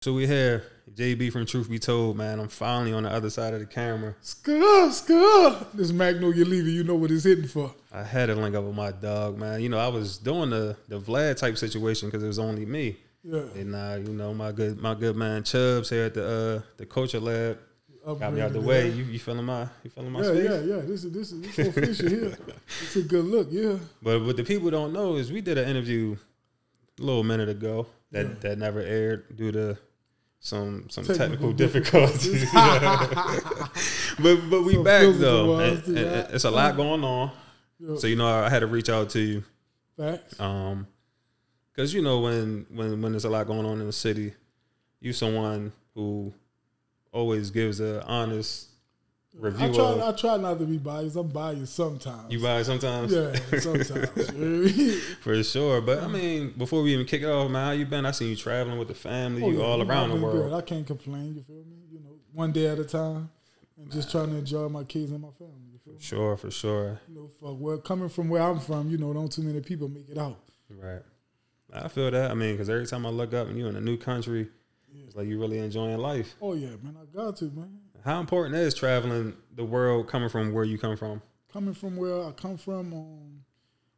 So we here, JB from Truth Be Told, man. I'm finally on the other side of the camera. Skull. This Magnolia Levee, you know what it's hitting for. I had to link up with my dog, man. You know, I was doing the Vlad type situation because it was only me. Yeah. And you know, my good man Chubbs here at the Culture Lab got me out the way. You feeling my space? Yeah. This is official here. It's a good look, yeah. But what the people don't know is we did an interview a little minute ago that never aired due to some technical difficulties. but we back though. And it's a lot going on. Yeah. So you know I had to reach out to you. Facts. Because you know when there's a lot going on in the city, you someone who always gives an honest review. I try not to be biased. I'm biased sometimes. You biased sometimes? Yeah, sometimes. For sure. But I mean, before we even kick it off, man, how you been? I seen you traveling with the family, all around the world. Good. I can't complain, you feel me? You know, one day at a time and just trying to enjoy my kids and my family, you feel me? For sure. You know, coming from where I'm from, you know, don't too many people make it out. Right. I feel that. I mean, because every time I look up and you're in a new country, it's like you're really enjoying life. Oh, yeah, man. I got to, man. How important is traveling the world coming from where you come from? Coming from where I come from,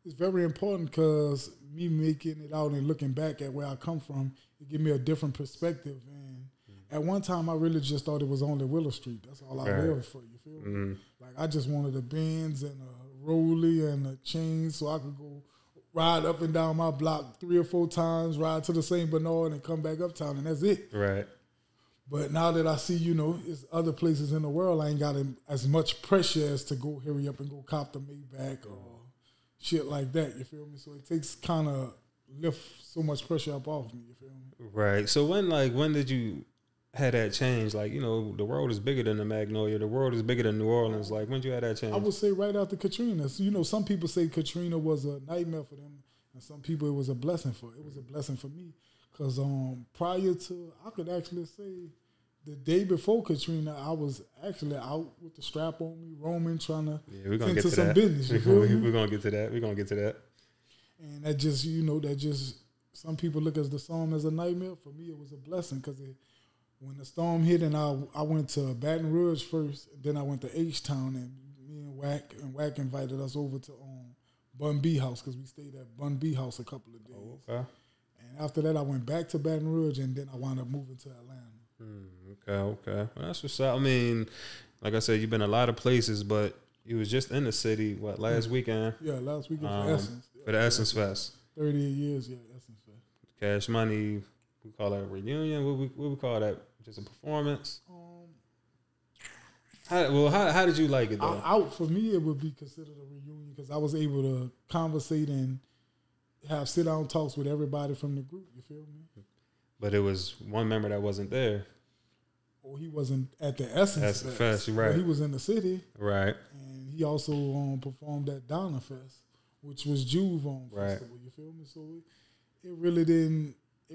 it's very important because me making it out and looking back at where I come from, it give me a different perspective. And at one time, I really just thought it was only Willow Street. That's all I lived for, you feel me? Like, I just wanted a Benz and a Rollie and a chain so I could go ride up and down my block 3 or 4 times, ride to the St. Bernard and come back uptown, and that's it. Right. But now that I see, you know, it's other places in the world, I ain't got as much pressure as to go hurry up and go cop the Maybach or shit like that, you feel me? So it takes kind of lift so much pressure up off me, you feel me? Right. So when did you had that change? Like, you know, the world is bigger than the Magnolia. The world is bigger than New Orleans. Like, when did you have that change? I would say right after Katrina. So, you know, some people say Katrina was a nightmare for them, and some people it was a blessing for. It was a blessing for me. Because prior to, I could actually say the day before Katrina, I was actually out with the strap on me, roaming, trying to tend to some business. We're going to get to that. We're going to get to that. And that just, you know, some people look at the storm as a nightmare. For me, it was a blessing because when the storm hit and I went to Baton Rouge first, then I went to H-Town, and me and Wack invited us over to Bun B House because we stayed at Bun B House a couple of days. Oh, okay. And after that, I went back to Baton Rouge, and then I wound up moving to Atlanta. Okay. Well, that's what's up. I mean, like I said, you've been a lot of places, but you was just in the city, last weekend? Yeah, last weekend for Essence. For the Essence Fest. 38 years, yeah, Essence Fest. Cash Money, we call that a reunion? What we call that? Just a performance? How did you like it, though? For me, it would be considered a reunion because I was able to conversate and have sit-down talks with everybody from the group, you feel me? But it was one member that wasn't there. Well, he wasn't at the Essence Fest. Right. He was in the city. Right. And he also performed at Donna Fest, which was Juve festival, you feel me? So it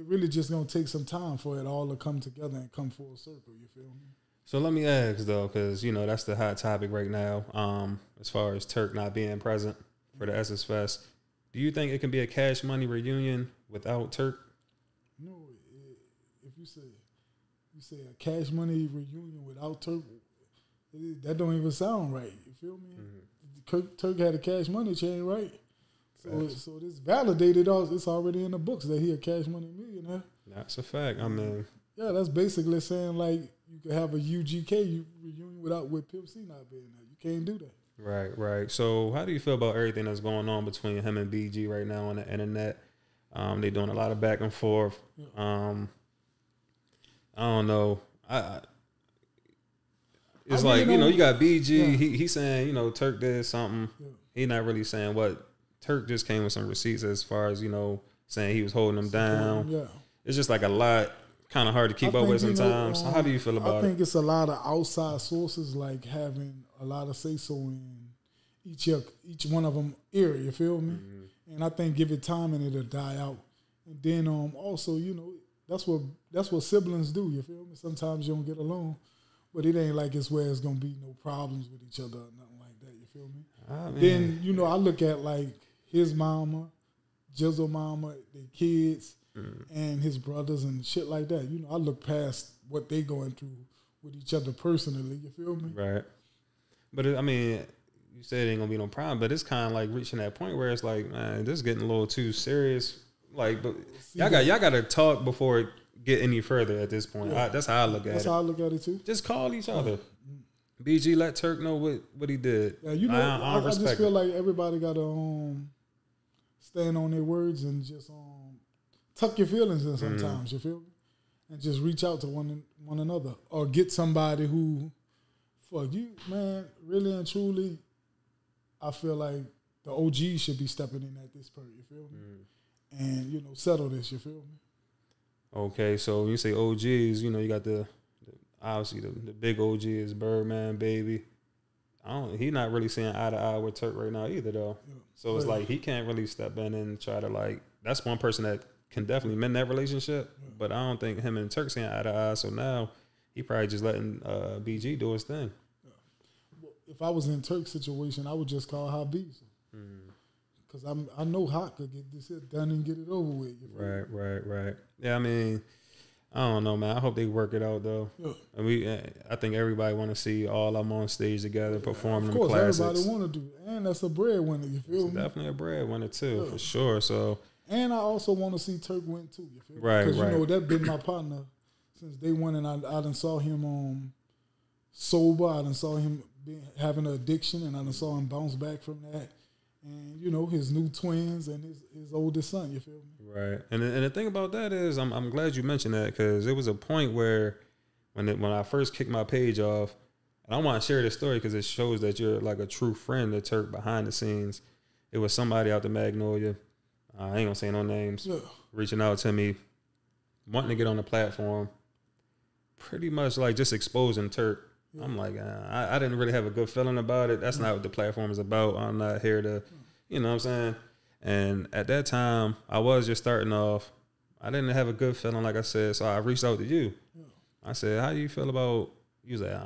really just going to take some time for it all to come together and come full circle, you feel me? So let me ask, though, because, you know, that's the hot topic right now, as far as Turk not being present for the Essence Fest. Do you think it can be a Cash Money reunion without Turk? No, if you say a Cash Money reunion without Turk, that don't even sound right. You feel me? Turk had a Cash Money chain, right? So this validated. It's already in the books that he a Cash Money millionaire. That's a fact. I mean, yeah, that's basically saying like you could have a UGK reunion with Pimp C not being there. You can't do that. Right. So how do you feel about everything that's going on between him and BG right now on the internet? They're doing a lot of back and forth. Yeah. I don't know. It's like, you know, you got BG. Yeah. He's saying, you know, Turk did something. Yeah. He not really saying what. Turk just came with some receipts as far as, you know, saying he was holding them down. Yeah. It's just like a lot, kind of hard to keep up with sometimes. How do you feel about it? I think it's a lot of outside sources like having a lot of say-so in each one of them area, you feel me? Mm-hmm. And I think give it time and it'll die out. And then also, you know, that's what siblings do, you feel me? Sometimes you don't get along, but it ain't like it's where it's going to be no problems with each other or nothing like that, you feel me? Then, you know, I look at like his mama, Jizzle mama, their kids, and his brothers and shit like that. You know, I look past what they going through with each other personally. You feel me? Right. But I mean, you said it ain't gonna be no problem, but it's kind of like reaching that point where it's like, man, this is getting a little too serious. Like, but y'all got to talk before it get any further at this point. Yeah. That's how I look at it. That's how I look at it too. Just call each other. BG let Turk know what he did. Yeah, you know, I just feel like everybody got to stand on their words and just tuck your feelings in sometimes. You feel me? And just reach out to one another, or get somebody who, fuck you, man. Really and truly, I feel like the OGs should be stepping in at this point. You feel me? And, you know, settle this, you feel me? Okay, so when you say OGs, you know, you got obviously the big OG is Birdman, Baby. He not really seeing eye to eye with Turk right now either, though. Yeah. So it's like he can't really step in and try to, like, that's one person that can definitely mend that relationship, but I don't think him and Turk seeing eye to eye, so now he probably just letting BG do his thing. Yeah. Well, if I was in Turk's situation, I would just call Hot Beats. Because I know Hot could get this shit done and get it over with. Right. Yeah, I mean, I don't know, man. I hope they work it out, though. Yeah. And I think everybody want to see all of them on stage together performing them classics. Of course, everybody want to do it. And that's a breadwinner, you feel me? Definitely a breadwinner, too, for sure. So, and I also want to see Turk win, too, you feel me? Right, because, you know, that's been my partner since day one, and I done saw him sober. I done saw him having an addiction, and I done saw him bounce back from that. And, you know, his new twins and his oldest son, you feel me? Right. And the thing about that is, I'm glad you mentioned that, because there was a point where when I first kicked my page off, and I want to share this story because it shows that you're like a true friend to Turk behind the scenes. It was somebody out the Magnolia, I ain't gonna say no names, reaching out to me, wanting to get on the platform, pretty much like just exposing Turk. I'm like, I didn't really have a good feeling about it. That's not what the platform is about. I'm not here to, you know what I'm saying? And at that time, I was just starting off. I didn't have a good feeling, like I said, so I reached out to you. I said, how do you feel about, you say,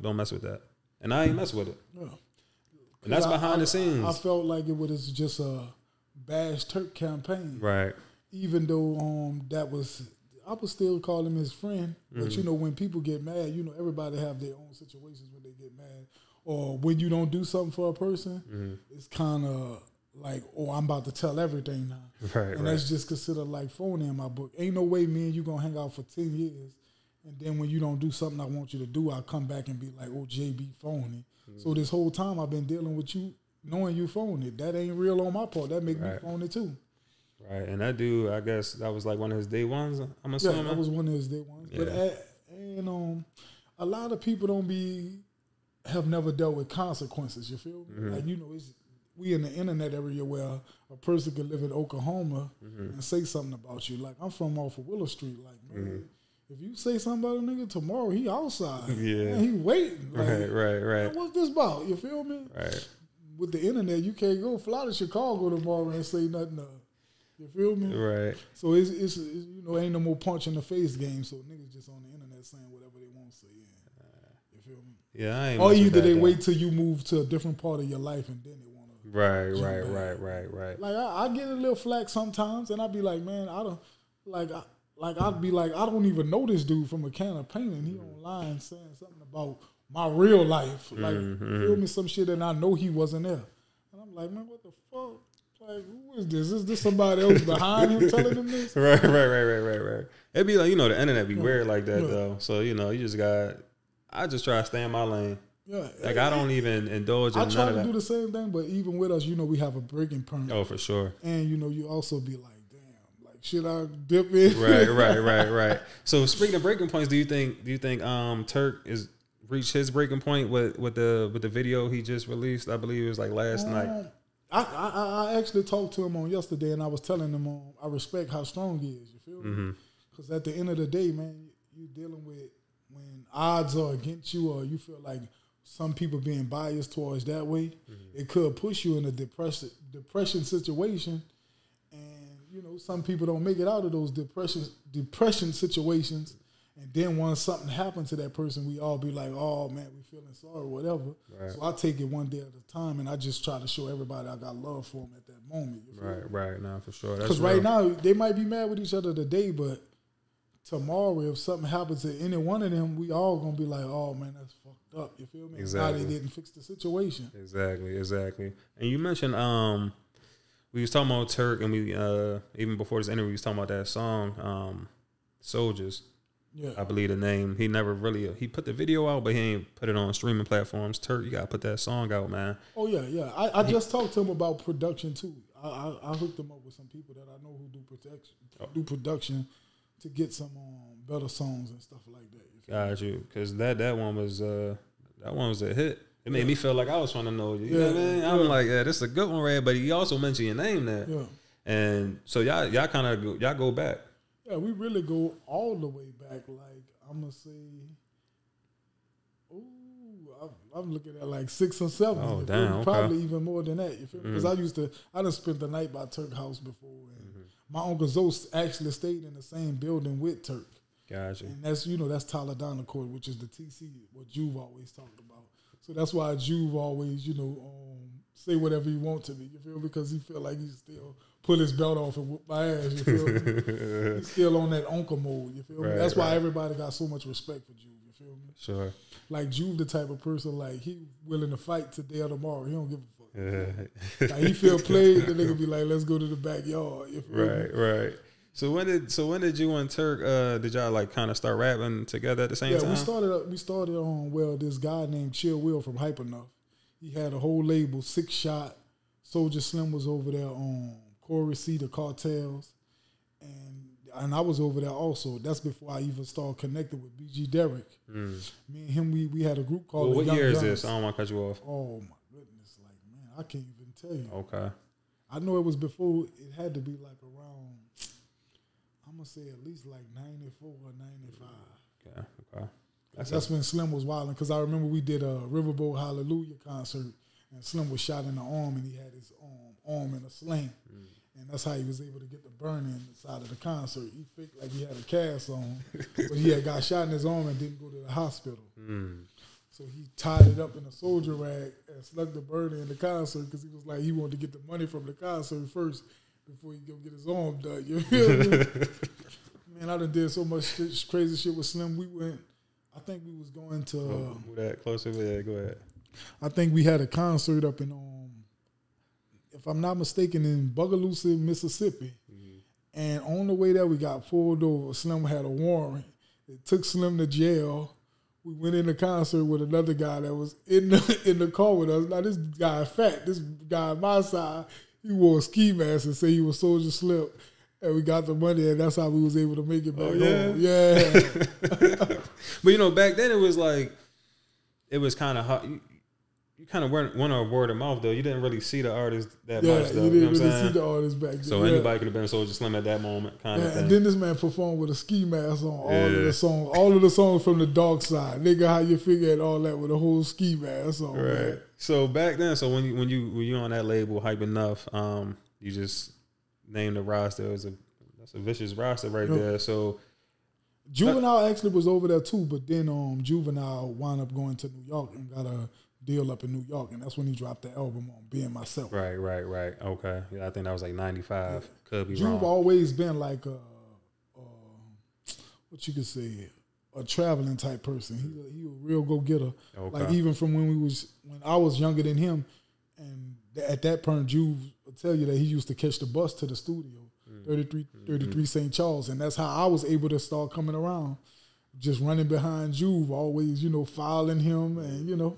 don't mess with that. And I ain't mess with it. And that's behind the scenes. I felt like it was just a Bash Turk campaign. Right. Even though I would still call him his friend. But, you know, when people get mad, you know, everybody have their own situations when they get mad. Or when you don't do something for a person, it's kind of like, oh, I'm about to tell everything now. Right, and that's just considered like phony in my book. Ain't no way me and you going to hang out for 10 years. And then when you don't do something I want you to do, I'll come back and be like, oh, JB phony. So this whole time I've been dealing with you, knowing you phony. That ain't real on my part. That make me phony too. Right, and that dude, I guess that was like one of his day ones, I'm assuming? Yeah, that was one of his day ones. Yeah. But a lot of people have never dealt with consequences, you feel me? Like, you know, we in the internet area where a person could live in Oklahoma and say something about you. Like, I'm from off of Willow Street. Like, man, if you say something about a nigga tomorrow, he outside. Yeah. Man, he waiting. Like, right. Man, what's this about? You feel me? Right. With the internet, you can't go fly to Chicago tomorrow and say nothing. You feel me? Right. So it's you know, ain't no more punch in the face game. So niggas just on the internet saying whatever they want to say. You feel me? Yeah, I ain't. Or either they wait till you move to a different part of your life and then they want to. Right. Like I get a little flack sometimes, and I be like, man, I don't I'd be like, I don't even know this dude from a can of paint, and he online saying something about my real life, like feel me, some shit, and I know he wasn't there, and I'm like, man, what the fuck? Like, who is this? Is this somebody else behind him telling him this? Right. It'd be like, you know, the internet be weird like that though. So, you know, I just try to stay in my lane. Yeah. Like, I don't even indulge in none of that. I try to do the same thing, but even with us, you know, we have a breaking point. Oh, for sure. And, you know, you also be like, damn, like, should I dip in? Right. So, speaking of breaking points, do you think Turk is reached his breaking point with the video he just released? I believe it was like last night. I actually talked to him on yesterday, and I was telling him I respect how strong he is. You feel me? Because at the end of the day, man, you dealing with when odds are against you, or you feel like some people being biased towards that way, it could push you in a depression situation. And you know, some people don't make it out of those depression situations, And then once something happened to that person, we all be like, oh, man, we feeling sorry or whatever. Right. So I take it one day at a time, and I just try to show everybody I got love for them at that moment. Right, now for sure. Because right now, they might be mad with each other today, but tomorrow, if something happens to any one of them, we all going to be like, oh, man, that's fucked up. You feel me? Exactly. Now they didn't fix the situation. Exactly. And you mentioned we was talking about Turk, and we even before this interview, we was talking about that song, Soulja's. Yeah. I believe the name. He never really he put the video out, but he ain't put it on streaming platforms. Turk, you gotta put that song out, man. Oh yeah. I just talked to him about production too. I hooked him up with some people that I know who do production to get some better songs and stuff like that. Got you, because that one was a hit. It made me feel like I was trying to know you. You know what I mean? I'm like, yeah, this is a good one, Red. But he also mentioned your name there. Yeah. And so y'all kind of go back. Yeah, we really go all the way back. Like, I'm going to say, I'm looking at like 6 or 7. Oh, damn. Okay. Probably even more than that. You feel me? Because I done spent the night by Turk house before. And my Uncle Zoe actually stayed in the same building with Turk. Gotcha. And that's, that's Taladana Court, which is the TC, what Juve always talked about. So that's why Juve always, say whatever he want to me, you feel me? Because he feel like he still pull his belt off and whoop my ass, you feel me? He's still on that uncle mode, you feel me? That's why everybody got so much respect for Juve, you feel me? Sure. Like Juve the type of person, like he willing to fight today or tomorrow. He don't give a fuck. Like he feel played, the nigga be like, let's go to the backyard. You feel me? Right. So when did you and Turk did y'all like kind of start rapping together at the same time? Yeah, we started on this guy named Chill Will from Hypernuff. He had a whole label, 6 Shot. Soulja Slim was over there on Corey C, the Cartels, and I was over there also. That's before I even started connecting with Bg Derrick. Me and him, we had a group called. Well, what year Guns. is this? I don't want to cut you off. Oh my goodness, like man, I can't even tell you. Okay. I know it was before. It had to be like around. I'm gonna say at least like 94 or 95. Okay. That's when Slim was wilding, because I remember we did a Riverboat Hallelujah concert, and Slim was shot in the arm, and he had his arm in a sling, and that's how he was able to get the burn in the side of the concert. He faked like he had a cast on, but he had got shot in his arm and didn't go to the hospital. So he tied it up in a soldier rag and snuck the burn in the concert, because he was like, he wanted to get the money from the concert first before he go get his arm done. You feel me? Man, I done did so much crazy shit with Slim. I think we was going to. Move that closer. Yeah, go ahead. I think we had a concert up in, if I'm not mistaken, in Bogalusa, Mississippi. And on the way there, we got pulled over. Slim had a warrant. It took Slim to jail. We went in the concert with another guy that was in the car with us. Now, this guy fat. This guy on my side, he wore a ski mask and said he was Soulja Slim. And we got the money, and that's how we was able to make it back home. Yeah. But, back then it was like, it was kind of hot. You kind of went on word of mouth, though. You didn't really see the artist that much, though. You didn't really see the artist back then. So anybody could have been Soulja Slim at that moment, kind of thing. And then this man performed with a ski mask on all of the songs from the Dark Side. Nigga, how you figure all that with a whole ski mask on, man. So back then, so when you on that label, Hype Enough, you just named the roster. That's a vicious roster right there. So Juvenile actually was over there too, but then Juvenile wound up going to New York and got a deal up in New York, and that's when he dropped the album on Being Myself. Right. Okay. Yeah, I think that was like 95. Yeah. Could be wrong. Juve always been like what you could say, a traveling type person. He a real go-getter. Okay. Like even from when I was younger than him, and at that point, Juve will tell you that he used to catch the bus to the studio, 33 St. Charles, and that's how I was able to start coming around, just running behind Juve, always, following him, and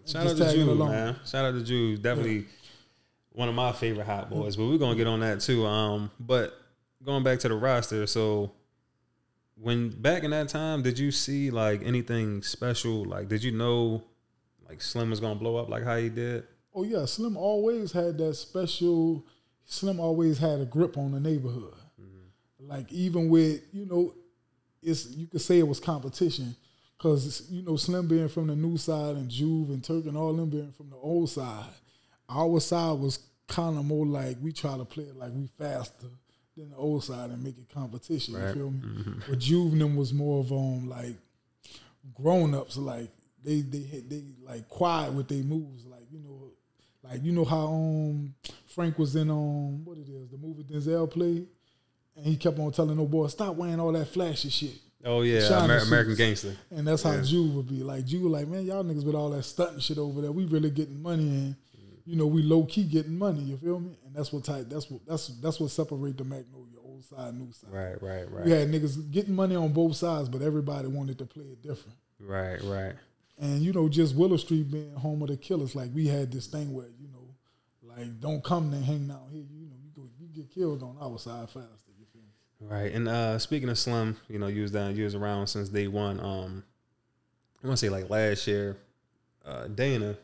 Shout out to Juve, man. Shout out to Juve. Definitely one of my favorite hot boys, but we're going to get on that too. But going back to the roster, so when back in that time, did you see like anything special? Like, did you know like Slim was going to blow up like how he did? Oh, yeah. Slim always had that special. Slim always had a grip on the neighborhood. Like even with, you could say it was competition. Because, Slim being from the new side and Juve and Turk and all them being from the old side, our side was kind of more like we try to play it like we faster than the old side and make it competition. Right. You feel me? Mm-hmm. But Juvenile was more of like grown ups. Like they like quiet with their moves. Like you know how Frank was in what it is, the movie Denzel played, and he kept on telling no boy, stop wearing all that flashy shit. Oh yeah, American Gangster. And that's how Juve would be. Like Juve, like, man, y'all niggas with all that stunting shit over there, we really getting money, and we low key getting money. You feel me? And that's what separate the Magnolia old side, new side. Right. We had niggas getting money on both sides, but everybody wanted to play it different. Right. And just Willow Street being home of the killers, like we had this thing where like don't come and hang out here. You get killed on our side faster. You feel me? Right. And speaking of Slim, you was around since day one. I want to say like last year, Dana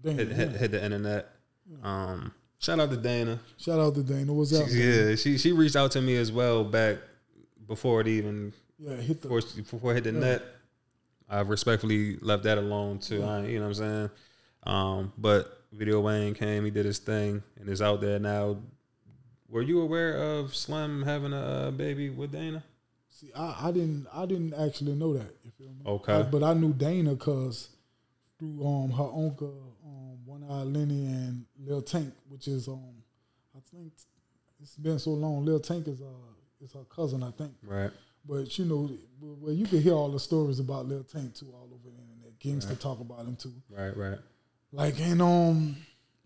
hit the internet. Shout out to Dana. What's up? She reached out to me as well back before it even before it hit the net. I respectfully left that alone too. You know what I'm saying? But Video Wayne came, he did his thing, and is out there now. Were you aware of Slim having a baby with Dana? See, I didn't actually know that. You feel me? Okay. But I knew Dana because through her uncle, One Eye Lenny and Lil Tank, which is I think it's been so long. Lil Tank is her cousin, I think. Right. But well, you can hear all the stories about Lil Tank too all over the internet. Gangsta talk about him too. Right. Like, and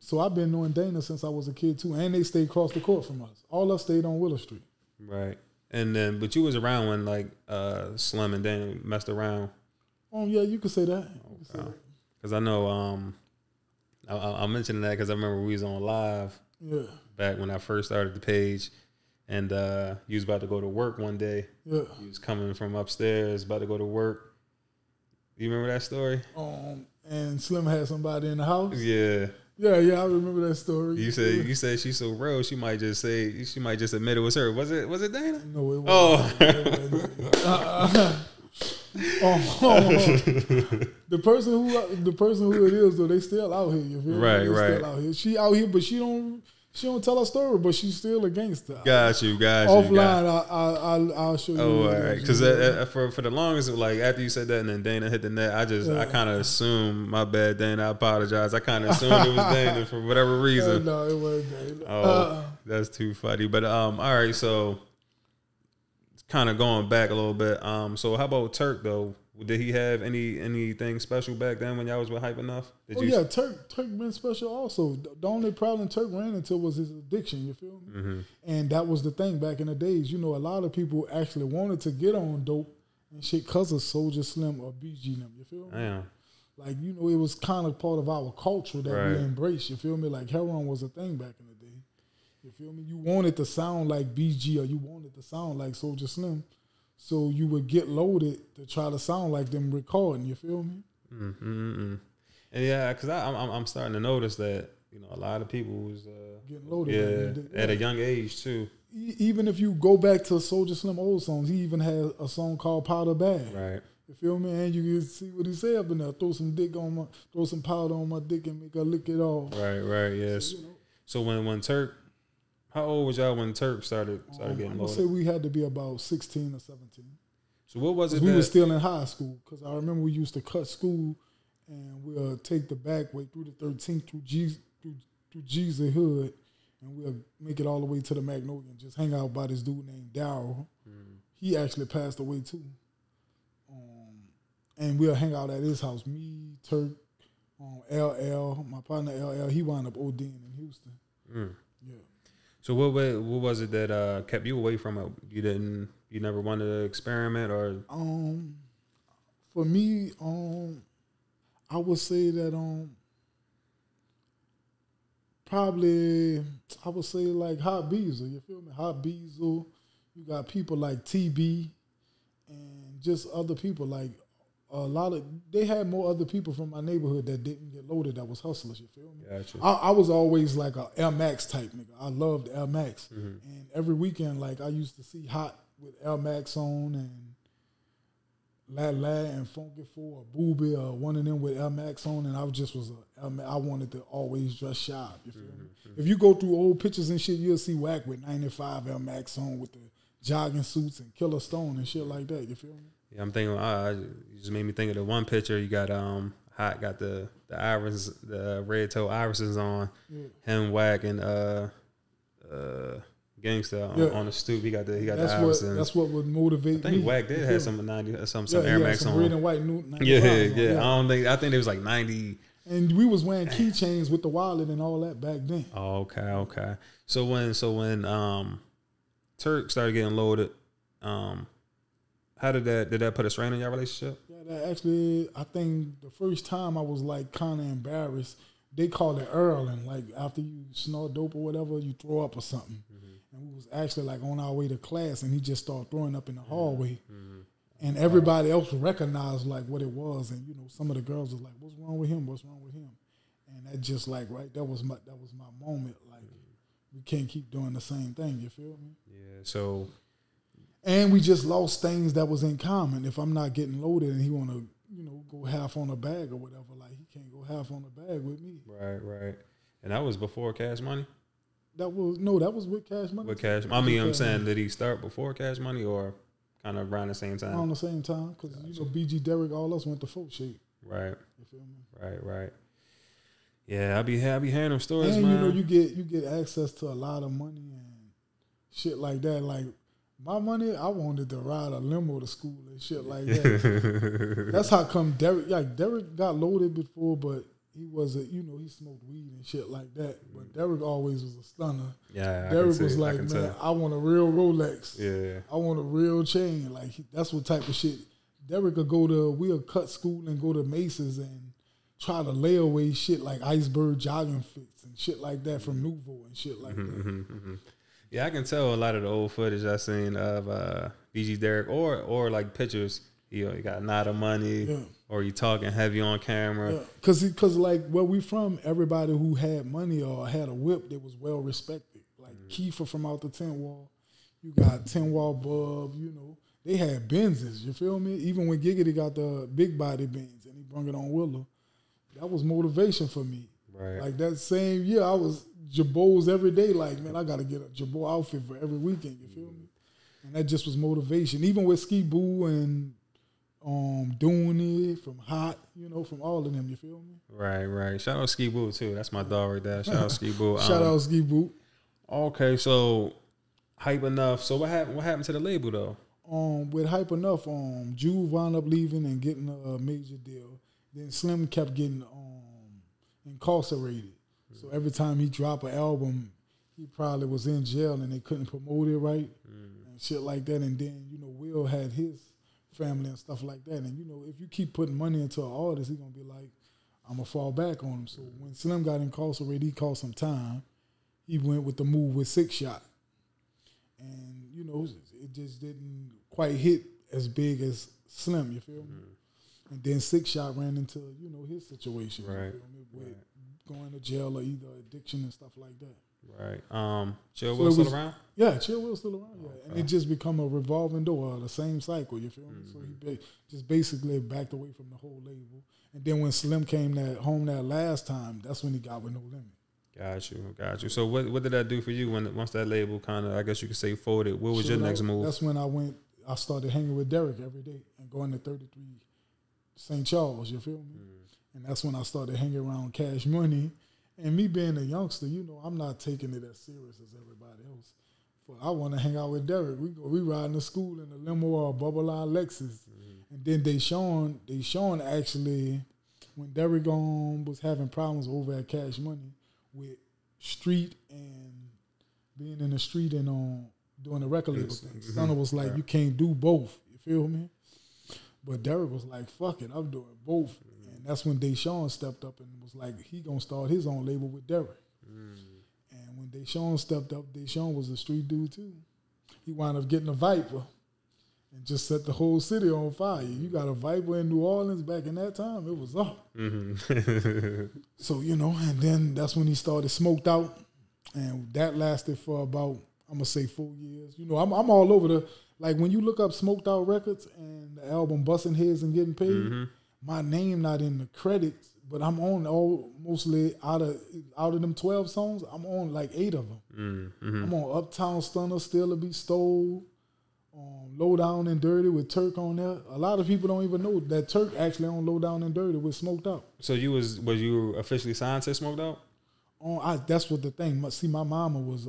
so I've been knowing Dana since I was a kid too, and they stayed across the court from us. All us stayed on Willow Street. Right. And then, but you was around when like Slim and Dana messed around. Yeah, you could say that. Because I know I'm mentioning that because I remember we was on live. Yeah. Back when I first started the page, and you was about to go to work one day. Yeah. You was coming from upstairs, about to go to work. You remember that story? And Slim had somebody in the house. Yeah. Yeah, I remember that story. You said she's so real. She might just admit it was her. Was it Dana? No, it wasn't. The person who it is though, they still out here. You feel me? They still out here. She out here, but she don't tell her story, but she's still a gangster. Got you. Offline, I'll show you. Oh, all right. Because for the longest, like after you said that, and then Dana hit the net, I kind of assumed, my bad, Dana. I apologize. I kind of assumed it was Dana for whatever reason. No, it wasn't Dana. Oh, that's too funny. But all right. So, kind of going back a little bit. So how about Turk though? Did he have anything special back then when y'all was with Hype Enough? Yeah, Turk been special also. The only problem Turk ran into was his addiction, you feel me? Mm-hmm. And that was the thing back in the days. A lot of people actually wanted to get on dope and shit because of Soulja, Slim, or Bg them, you feel me? Damn. Like, it was kind of part of our culture that we embraced, you feel me? Like, heroin was a thing back in the day. You feel me? You wanted to sound like Bg or you wanted to sound like Soulja Slim. So you would get loaded to try to sound like them recording. You feel me? Mm-hmm. And yeah, because I'm starting to notice that a lot of people was getting loaded. At a young age too. Even if you go back to Soulja Slim old songs, he even had a song called Powder Bag. Right. You feel me? And you can see what he said up in there. Throw some powder on my dick and make her lick it off. Right. Yes. So when Turk. How old was y'all when Turk started getting loaded? I'm going to say we had to be about 16 or 17. So what was it? We were still in high school because I remember we used to cut school and we'll take the back way through the 13th through Jeezy Hood and we'll make it all the way to the Magnolia and just hang out by this dude named Darryl. He actually passed away too. And we'll hang out at his house. Me, Turk, LL, my partner LL, he wound up ODing in Houston. Yeah. So what was it that kept you away from it? You never wanted to experiment or? For me, I would say that probably I would say like Hot Beezel. You feel me? Hot Beezel. You got people like TB and just other people like. They had more other people from my neighborhood that didn't get loaded that was hustlers, you feel me? Gotcha. I was always like a Air Max type nigga. I loved Air Max. And every weekend, like I used to see Hot with Air Max on and La and Funky 4 or Booby or one of them with Air Max on, and I wanted to always dress sharp. You feel me? If you go through old pictures and shit, you'll see Wack with 95 Air Max on with the jogging suits and Killer Stone and shit like that. You feel me? Yeah, I'm thinking. You just made me think of the one picture. You got Hot got the iris, the red toe irises on. Yeah. Him, Wack, and Gangsta on the stoop. He got the irises. That's what would motivate me. I think Wack did have some 90 some Air Max on. Red and white new. Yeah. I think it was like 90. And we was wearing keychains with the wallet and all that back then. Oh, okay. So when Turk started getting loaded, how did that put a strain on your relationship? Yeah, that actually, I think the first time I was like kind of embarrassed. They call it Earling, like after you snort dope or whatever, you throw up or something. And we was actually like on our way to class, and he just started throwing up in the hallway. And everybody else recognized like what it was, and some of the girls was like, "What's wrong with him? What's wrong with him?" And that just like that was my moment. Like we can't keep doing the same thing. You feel me? Yeah. So. And we just lost things that was in common. If I'm not getting loaded and he want to, go half on a bag or whatever, like he can't go half on a bag with me. Right. And that was before Cash Money? That was with Cash Money. With Cash Money. I'm saying, did he start before Cash Money or kind of around the same time? Around the same time, because Bg, Derrick, all us went to folk shape. Right. You feel me? Right. Yeah, I be hearing them stories, and, man. You get access to a lot of money and shit like that. Like, my money, I wanted to ride a limo to school and shit like that. That's how come Derrick got loaded before, but he wasn't, he smoked weed and shit like that. But Derrick always was a stunner. Yeah, Derrick was like, man, I want a real Rolex. Yeah. I want a real chain. Like, that's what type of shit. Derrick we'll cut school and go to Macy's and try to lay away shit like iceberg jogging fits and shit like that from Nouveau and shit like that. Yeah, I can tell a lot of the old footage I seen of Bg Derrick or like pictures. He got a lot of money, or he talking heavy on camera. Yeah, cause like where we from, everybody who had money or had a whip, they was well respected. Like Kiefer from out the tent wall, you got 10 Wall Bub. They had Benzes. You feel me? Even when Giggity got the big body Benz and he brung it on Willow, that was motivation for me. Right. Like that same year, I was Jabos every day. Like, man, I got to get a Jabot outfit for every weekend. You feel me? And that just was motivation. Even with Ski Boo and Doing It from Hot, from all of them. You feel me? Right. Shout out Ski Boo too. That's my dog right there. Shout out Ski Boo. Shout out Ski Boo. Okay, so Hype Enough. So what happened to the label though? With Hype Enough, Juve wound up leaving and getting a major deal. Then Slim kept getting incarcerated. So every time he dropped an album, he probably was in jail and they couldn't promote it right and shit like that. And then, Will had his family and stuff like that. And, if you keep putting money into an artist, he's going to be like, I'm going to fall back on him. So when Slim got incarcerated, he called some time. He went with the move with 6 Shot. And, it just didn't quite hit as big as Slim, you feel me? And then 6 Shot ran into, his situation. Right. You feel me? With going to jail or either addiction and stuff like that. Right. Chill Will still around? Yeah, Chill Will still around, yeah. Okay. And it just become a revolving door, the same cycle, you feel me? So he just basically backed away from the whole label. And then when Slim came home that last time, that's when he got with No Limit. Got you. So what did that do for you once that label kind of, I guess you could say, folded? What was your next move? That's when I started hanging with Derrick every day and going to 33 St. Charles, you feel me? And that's when I started hanging around Cash Money. And me being a youngster, I'm not taking it as serious as everybody else. But I want to hang out with Derrick. We riding to school in a limo or a Bubble Line Lexus. And then Deshaun actually, when Derrick was having problems over at Cash Money with street and being in the street and doing the record label thing, Stunner was like, you can't do both. You feel me? But Derrick was like, fuck it, I'm doing both. And that's when Deshaun stepped up and was like, he gonna start his own label with Derrick. And when Deshaun stepped up, Deshaun was a street dude too. He wound up getting a Viper and just set the whole city on fire. You got a Viper in New Orleans back in that time, it was up. So, and then that's when he started Smoked Out. And that lasted for about, I'm gonna say 4 years. I'm all over Like when you look up Smoked Out Records and the album Bustin' Heads and Getting Paid, my name not in the credits, but I'm on mostly out of them 12 songs, I'm on like 8 of them. I'm on Uptown Stunner, Still to Be Stole, Low Down and Dirty with Turk on there. A lot of people don't even know that Turk actually on Low Down and Dirty with Smoked Out. So was you officially signed to Smoked Out? That's what the thing. See, my mama was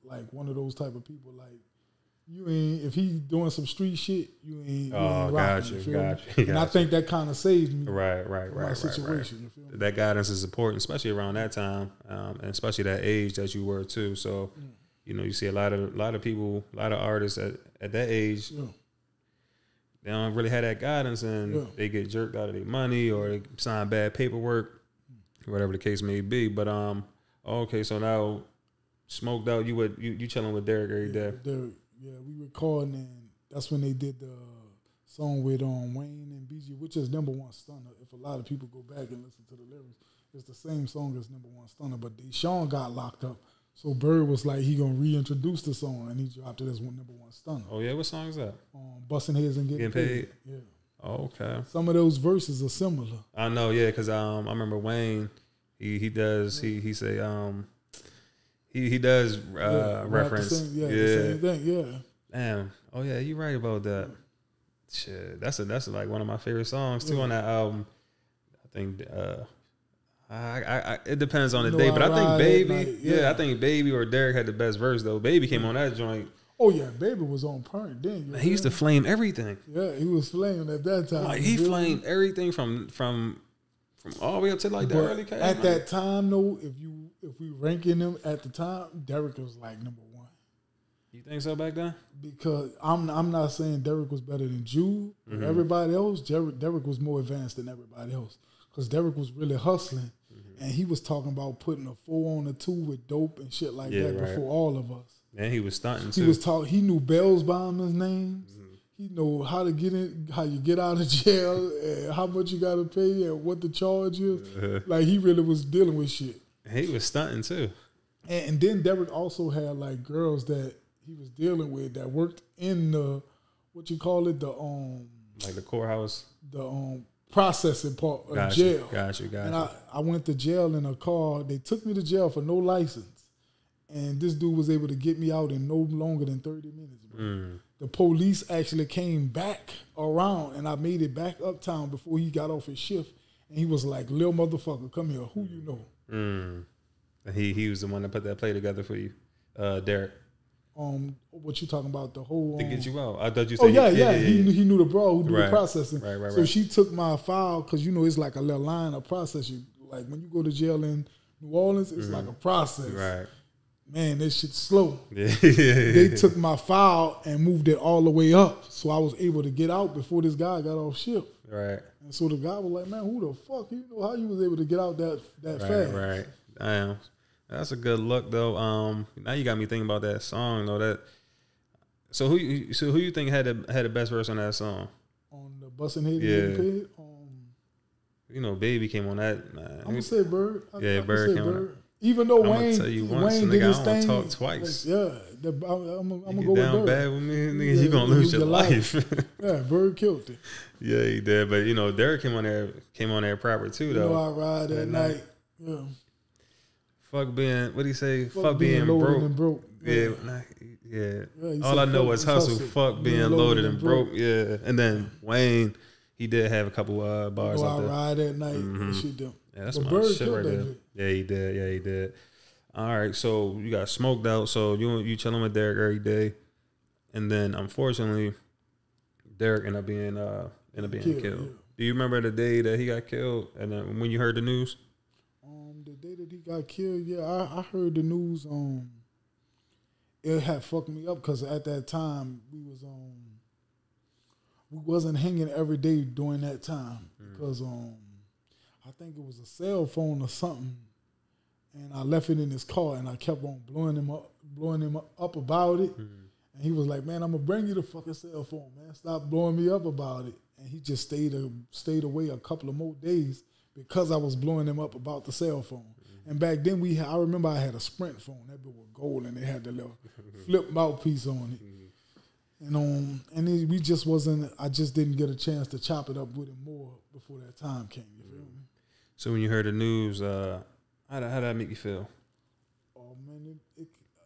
like one of those type of people. Like you ain't, if he doing some street shit, you ain't. Got you. And I think that kind of saved me. Right. My situation. You feel me? That guidance is important, especially around that time, and especially that age that you were too. So, you know, you see a lot of people, a lot of artists at that age. Yeah. They don't really have that guidance, and they get jerked out of their money or they sign bad paperwork, whatever the case may be. But okay, so now Smoked Out, you chilling with Derrick every day. Derrick, we recording, and that's when they did the song with Wayne and Bg, which is #1 Stunner. If a lot of people go back and listen to the lyrics, it's the same song as #1 Stunner, but Deshaun got locked up. So Bird was like, he gonna reintroduce the song, and he dropped it as #1 Stunner. Oh yeah, what song is that? Bustin' Heads and Getting Paid. Yeah. Oh, okay. Some of those verses are similar. I know, yeah, because I remember Wayne. He does he say he does reference the same thing. Yeah. Damn. Oh yeah, you're right about that. Shit, that's like one of my favorite songs too on that album. I think. It depends on the day, but I think Baby, I think Baby or Derrick had the best verse though. Baby came on that joint. Oh yeah, Baby was on point then. Man, he used to flame everything. Yeah, he was flaming at that time. Like he flamed everything from all the way up to like the early cast. At that time though, if we ranking them at the time, Derrick was like #1. You think so back then? Because I'm not saying Derrick was better than Jude or everybody else. Derrick was more advanced than everybody else. Because Derrick was really hustling, and he was talking about putting a 4 on a 2 with dope and shit like that before all of us. And he was stunting too. He knew Bell's Bombers names. He knew how to get in, how you get out of jail, and how much you got to pay, and what the charge is. Like he really was dealing with shit. He was stunting too. And then Derrick also had like girls that he was dealing with that worked in the like the courthouse, the processing part of jail. Got you. And I went to jail in a car. They took me to jail for no license. And this dude was able to get me out in no longer than 30 minutes, bro. The police actually came back around, and I made it back uptown before he got off his shift. And he was like, "Lil motherfucker, come here. Who you know?" And he was the one that put that play together for you, Derrick. What you talking about? The whole to get you out. I thought you said. He knew the bro who do the processing. Right. So she took my file because it's like a little line of processing. Like when you go to jail in New Orleans, it's like a process. Right. Man, this shit's slow. Yeah. They took my file and moved it all the way up, so I was able to get out before this guy got off shift. Right. And so the guy was like, "Man, who the fuck? You know how you was able to get out that fast?" Right. Damn. That's a good look though. Now you got me thinking about that song though. So who you think had the best verse on that song? On the Bustin' Heads and Getting Paid? Baby came on that. Man. I'm gonna say Bird. Bird came on that. Even though Wayne did his thing, I don't talk twice. Like, I'm gonna go down with Bird. Bad with me, nigga, you gonna lose your life. Yeah, Bird killed it. Yeah, he did. But Derrick came on there proper too though. I ride at night. Yeah. Fuck being, what do you say? Fuck being broke. Yeah. All I know is hustle. Fuck being loaded and broke. Yeah. And then Wayne, he did have a couple bars out there. I ride at night. And shit though. Yeah, that's my shit right there. Yeah, he did. All right, so you got Smoked Out. So you chilling with Derrick every day, and then unfortunately, Derrick ended up being killed. Yeah. Do you remember the day that he got killed? And then when you heard the news? The day that he got killed, I heard the news. It had fucked me up because at that time we wasn't hanging every day during that time because I think it was a cell phone or something, and I left it in his car, and I kept on blowing him up about it. And he was like, "Man, I'm gonna bring you the fucking cell phone, man. Stop blowing me up about it." And he just stayed away a couple of more days because I was blowing him up about the cell phone. And back then I remember I had a Sprint phone. That bit was gold, and it had the little flip mouthpiece on it. And we just wasn't. I just didn't get a chance to chop it up with him more before that time came. You feel me? So when you heard the news, how did that make you feel? Oh man,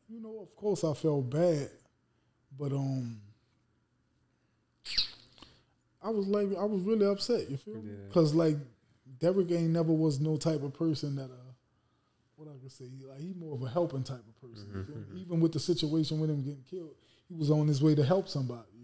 you know, of course I felt bad, but I was really upset. You feel me? Because like Derrick ain't never was no type of person that what I could say, like he more of a helping type of person. You feel me? Even with the situation with him getting killed, he was on his way to help somebody.